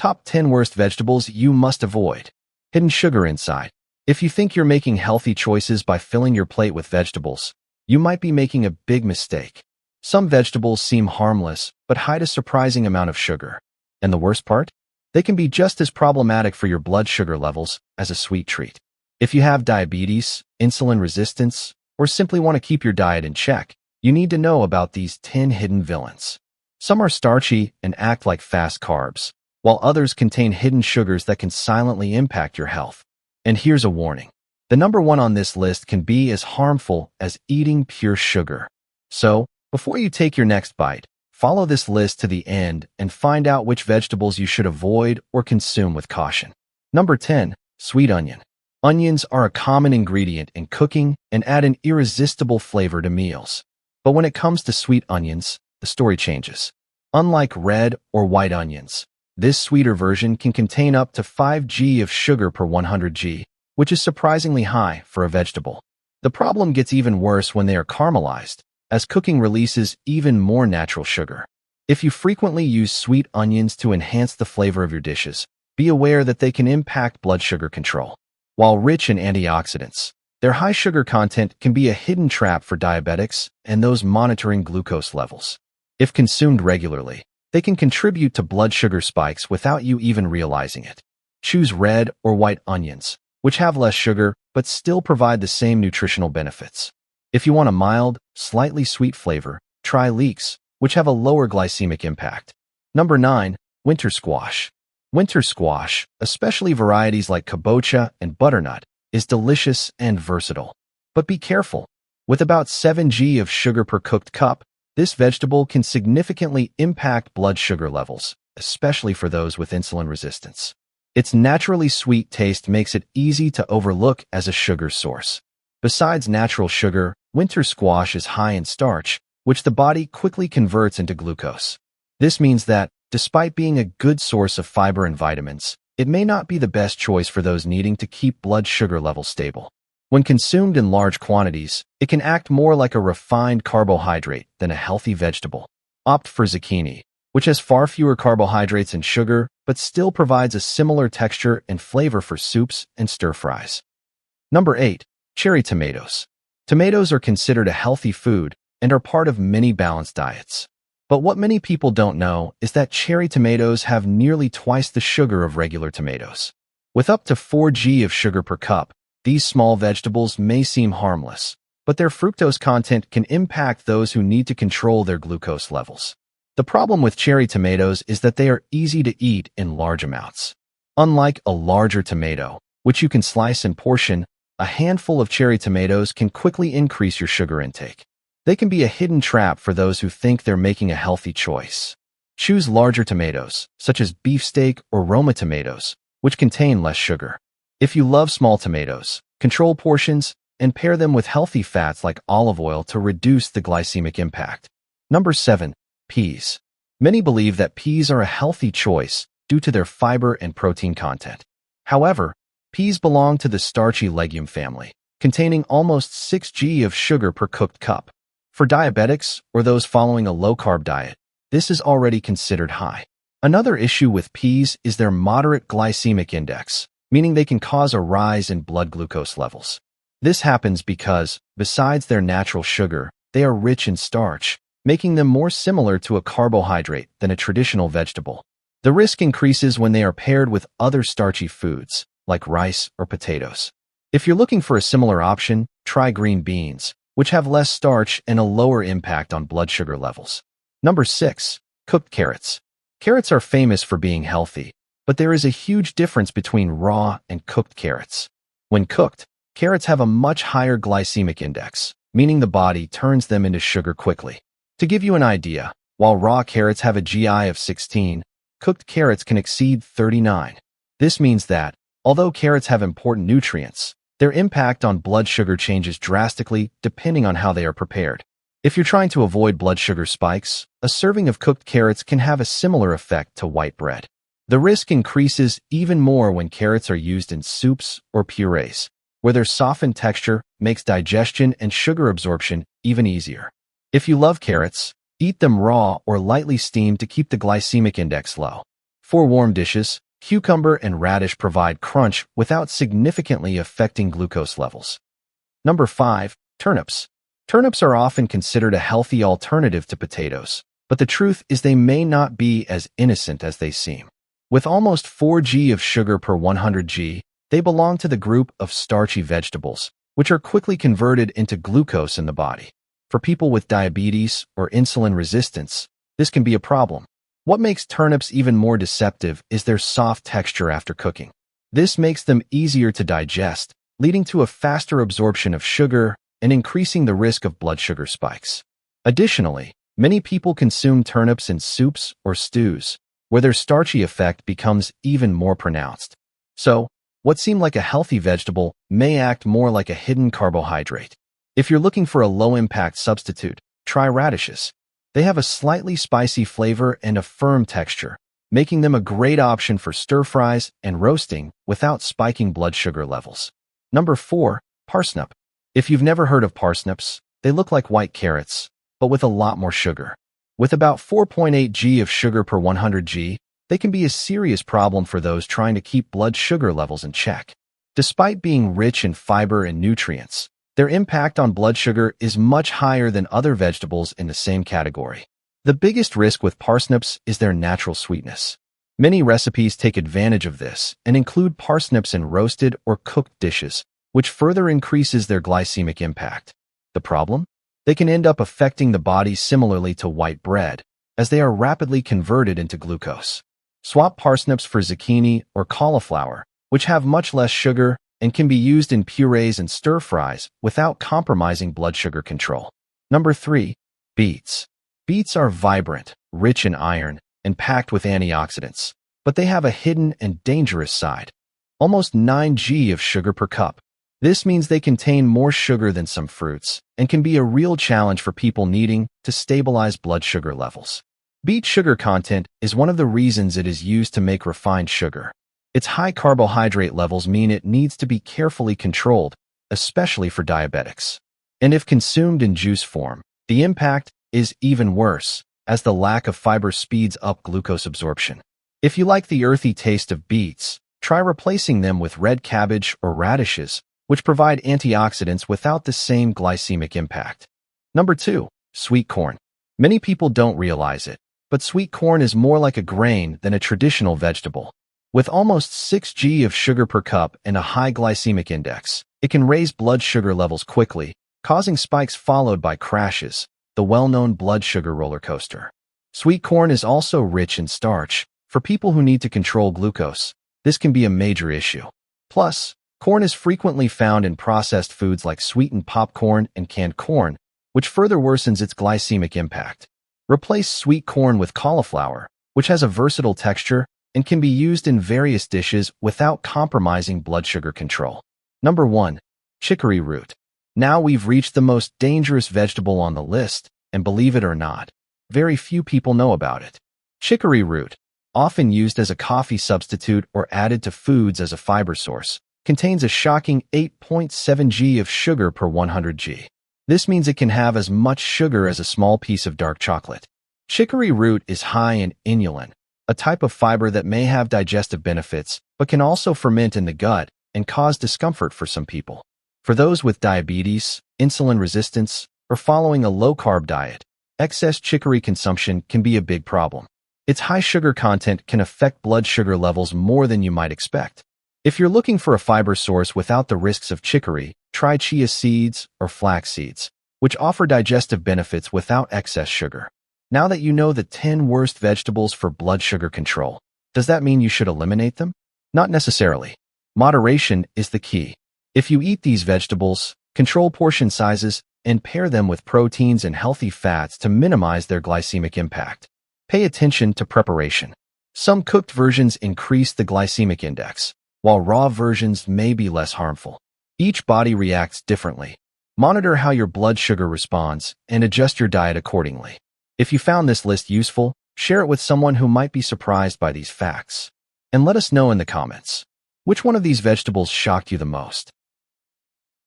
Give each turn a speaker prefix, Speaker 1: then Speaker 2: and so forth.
Speaker 1: Top 10 Worst Vegetables You Must Avoid. Hidden sugar inside. If you think you're making healthy choices by filling your plate with vegetables, you might be making a big mistake. Some vegetables seem harmless, but hide a surprising amount of sugar. And the worst part? They can be just as problematic for your blood sugar levels as a sweet treat. If you have diabetes, insulin resistance, or simply want to keep your diet in check, you need to know about these 10 hidden villains. Some are starchy and act like fast carbs, while others contain hidden sugars that can silently impact your health. And here's a warning. The number one on this list can be as harmful as eating pure sugar. So, before you take your next bite, follow this list to the end and find out which vegetables you should avoid or consume with caution. Number 10. Sweet onion. Onions are a common ingredient in cooking and add an irresistible flavor to meals. But when it comes to sweet onions, the story changes. Unlike red or white onions, this sweeter version can contain up to 5 g of sugar per 100 g, which is surprisingly high for a vegetable. The problem gets even worse when they are caramelized, as cooking releases even more natural sugar. If you frequently use sweet onions to enhance the flavor of your dishes, be aware that they can impact blood sugar control. While rich in antioxidants, their high sugar content can be a hidden trap for diabetics and those monitoring glucose levels. If consumed regularly, they can contribute to blood sugar spikes without you even realizing it. Choose red or white onions, which have less sugar but still provide the same nutritional benefits. If you want a mild, slightly sweet flavor, try leeks, which have a lower glycemic impact. Number 9. Winter squash. Winter squash, especially varieties like kabocha and butternut, is delicious and versatile. But be careful. With about 7 g of sugar per cooked cup, this vegetable can significantly impact blood sugar levels, especially for those with insulin resistance. Its naturally sweet taste makes it easy to overlook as a sugar source. Besides natural sugar, winter squash is high in starch, which the body quickly converts into glucose. This means that, despite being a good source of fiber and vitamins, it may not be the best choice for those needing to keep blood sugar levels stable. When consumed in large quantities, it can act more like a refined carbohydrate than a healthy vegetable. Opt for zucchini, which has far fewer carbohydrates and sugar, but still provides a similar texture and flavor for soups and stir-fries. Number 8. Cherry tomatoes. Tomatoes are considered a healthy food and are part of many balanced diets. But what many people don't know is that cherry tomatoes have nearly twice the sugar of regular tomatoes. With up to 4 g of sugar per cup, these small vegetables may seem harmless, but their fructose content can impact those who need to control their glucose levels. The problem with cherry tomatoes is that they are easy to eat in large amounts. Unlike a larger tomato, which you can slice and portion, a handful of cherry tomatoes can quickly increase your sugar intake. They can be a hidden trap for those who think they're making a healthy choice. Choose larger tomatoes, such as beefsteak or Roma tomatoes, which contain less sugar. If you love small tomatoes, control portions and pair them with healthy fats like olive oil to reduce the glycemic impact. Number 7. Peas. Many believe that peas are a healthy choice due to their fiber and protein content. However, peas belong to the starchy legume family, containing almost 6 g of sugar per cooked cup. For diabetics or those following a low-carb diet, this is already considered high. Another issue with peas is their moderate glycemic index, meaning they can cause a rise in blood glucose levels. This happens because, besides their natural sugar, they are rich in starch, making them more similar to a carbohydrate than a traditional vegetable. The risk increases when they are paired with other starchy foods, like rice or potatoes. If you're looking for a similar option, try green beans, which have less starch and a lower impact on blood sugar levels. Number 6. Cooked carrots. Carrots are famous for being healthy, but there is a huge difference between raw and cooked carrots. When cooked, carrots have a much higher glycemic index, meaning the body turns them into sugar quickly. To give you an idea, while raw carrots have a GI of 16, cooked carrots can exceed 39. This means that, although carrots have important nutrients, their impact on blood sugar changes drastically depending on how they are prepared. If you're trying to avoid blood sugar spikes, a serving of cooked carrots can have a similar effect to white bread. The risk increases even more when carrots are used in soups or purees, where their softened texture makes digestion and sugar absorption even easier. If you love carrots, eat them raw or lightly steamed to keep the glycemic index low. For warm dishes, cucumber and radish provide crunch without significantly affecting glucose levels. Number 5. Turnips. Turnips are often considered a healthy alternative to potatoes, but the truth is they may not be as innocent as they seem. With almost 4 g of sugar per 100 g, they belong to the group of starchy vegetables, which are quickly converted into glucose in the body. For people with diabetes or insulin resistance, this can be a problem. What makes turnips even more deceptive is their soft texture after cooking. This makes them easier to digest, leading to a faster absorption of sugar and increasing the risk of blood sugar spikes. Additionally, many people consume turnips in soups or stews, where their starchy effect becomes even more pronounced. So, what seemed like a healthy vegetable may act more like a hidden carbohydrate. If you're looking for a low-impact substitute, try radishes. They have a slightly spicy flavor and a firm texture, making them a great option for stir-fries and roasting without spiking blood sugar levels. Number 4. Parsnip. If you've never heard of parsnips, they look like white carrots, but with a lot more sugar. With about 4.8 g of sugar per 100 g, they can be a serious problem for those trying to keep blood sugar levels in check. Despite being rich in fiber and nutrients, their impact on blood sugar is much higher than other vegetables in the same category. The biggest risk with parsnips is their natural sweetness. Many recipes take advantage of this and include parsnips in roasted or cooked dishes, which further increases their glycemic impact. The problem? They can end up affecting the body similarly to white bread, as they are rapidly converted into glucose. Swap parsnips for zucchini or cauliflower, which have much less sugar and can be used in purees and stir-fries without compromising blood sugar control. Number 3. Beets. Beets are vibrant, rich in iron, and packed with antioxidants, but they have a hidden and dangerous side. Almost 9 g of sugar per cup. This means they contain more sugar than some fruits and can be a real challenge for people needing to stabilize blood sugar levels. Beet sugar content is one of the reasons it is used to make refined sugar. Its high carbohydrate levels mean it needs to be carefully controlled, especially for diabetics. And if consumed in juice form, the impact is even worse, as the lack of fiber speeds up glucose absorption. If you like the earthy taste of beets, try replacing them with red cabbage or radishes, which provide antioxidants without the same glycemic impact. Number 2. Sweet corn. Many people don't realize it, but sweet corn is more like a grain than a traditional vegetable. With almost 6 g of sugar per cup and a high glycemic index, it can raise blood sugar levels quickly, causing spikes followed by crashes, the well-known blood sugar roller coaster. Sweet corn is also rich in starch. For people who need to control glucose, this can be a major issue. Plus, corn is frequently found in processed foods like sweetened popcorn and canned corn, which further worsens its glycemic impact. Replace sweet corn with cauliflower, which has a versatile texture and can be used in various dishes without compromising blood sugar control. Number 1. Chicory root. Now we've reached the most dangerous vegetable on the list, and believe it or not, very few people know about it. Chicory root, often used as a coffee substitute or added to foods as a fiber source, contains a shocking 8.7 g of sugar per 100 g. This means it can have as much sugar as a small piece of dark chocolate. Chicory root is high in inulin, a type of fiber that may have digestive benefits but can also ferment in the gut and cause discomfort for some people. For those with diabetes, insulin resistance, or following a low-carb diet, excess chicory consumption can be a big problem. Its high sugar content can affect blood sugar levels more than you might expect. If you're looking for a fiber source without the risks of chicory, try chia seeds or flax seeds, which offer digestive benefits without excess sugar. Now that you know the 10 worst vegetables for blood sugar control, does that mean you should eliminate them? Not necessarily. Moderation is the key. If you eat these vegetables, control portion sizes and pair them with proteins and healthy fats to minimize their glycemic impact. Pay attention to preparation. Some cooked versions increase the glycemic index, while raw versions may be less harmful. Each body reacts differently. Monitor how your blood sugar responds and adjust your diet accordingly. If you found this list useful, share it with someone who might be surprised by these facts. And let us know in the comments, which one of these vegetables shocked you the most?